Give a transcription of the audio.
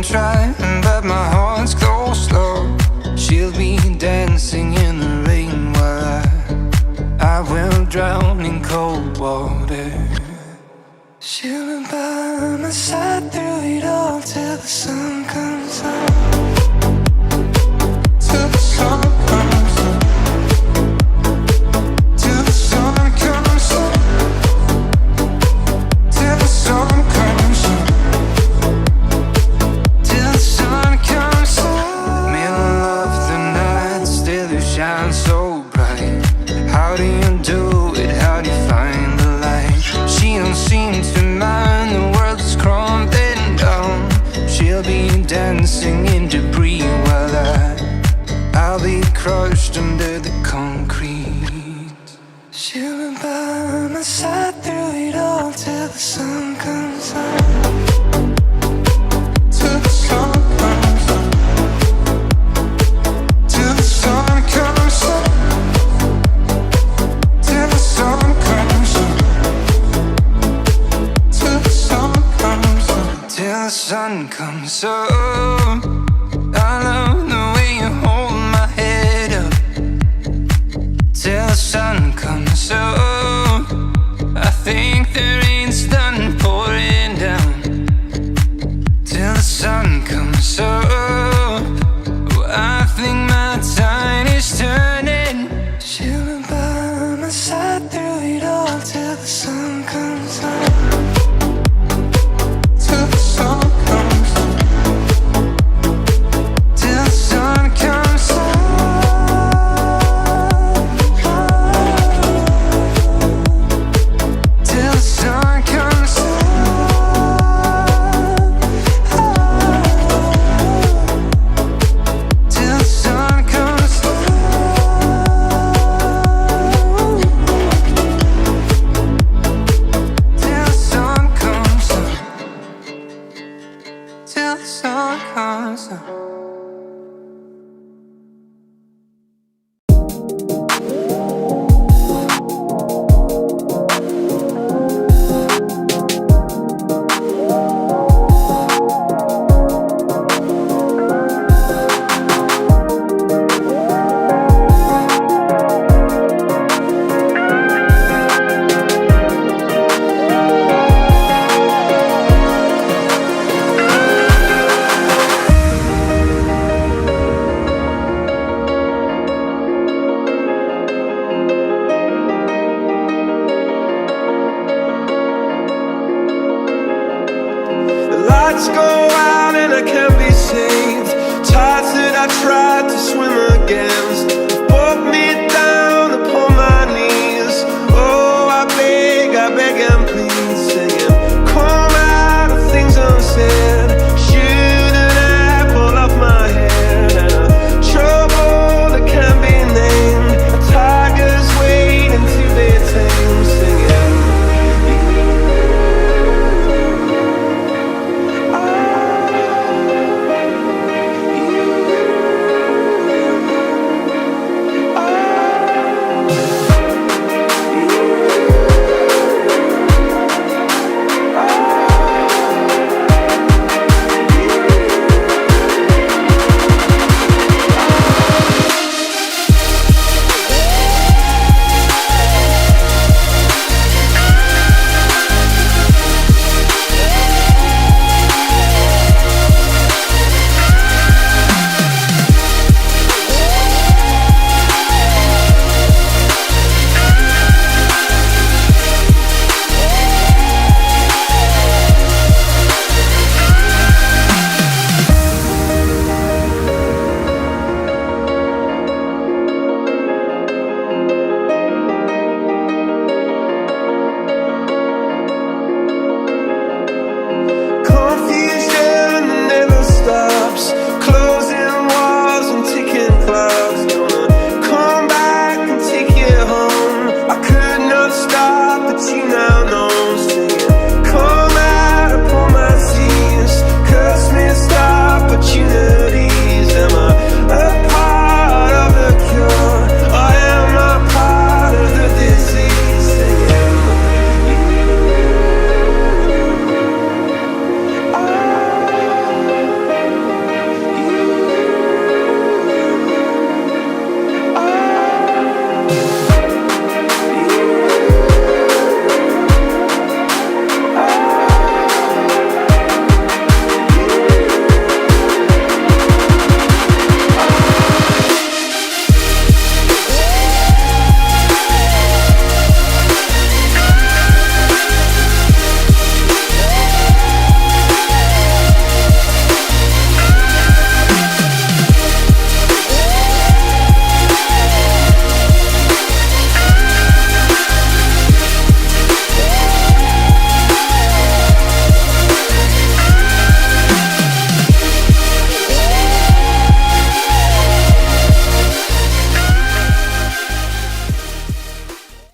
I'm trying, but my heart's closed slow. She'll be dancing in the rain while I will drown in cold water. She'll be by my side through it all till the sun comes up. Till the sun comes up. Till the sun comes up. Till the sun comes up. Till the sun comes up. Middle of the night, still you shine so bright. How do you do it? How do you find the light? She don't seem to mind, the world is crumbling down. She'll be dancing in debris while I'll be crushed under the concrete. She'll be by my side through it all till the sun comes up. Till the sun comes up. Till the sun comes up. Till the sun comes up. Till the sun comes up. Till the sun comes up. I love the way you hold my head up. Till the sun comes up. I think the rain's done pouring down. Till the sun comes up. Oh, I think my tide is turning. She'll be by my side through it all till the sun comes up. Till the sun comes up. Till the sun comes up. Till the sun comes up. Till the sun comes up. Till the sun comes up. Till the sun comes up. Lights go out and I can't be saved. Tides that I tried to swim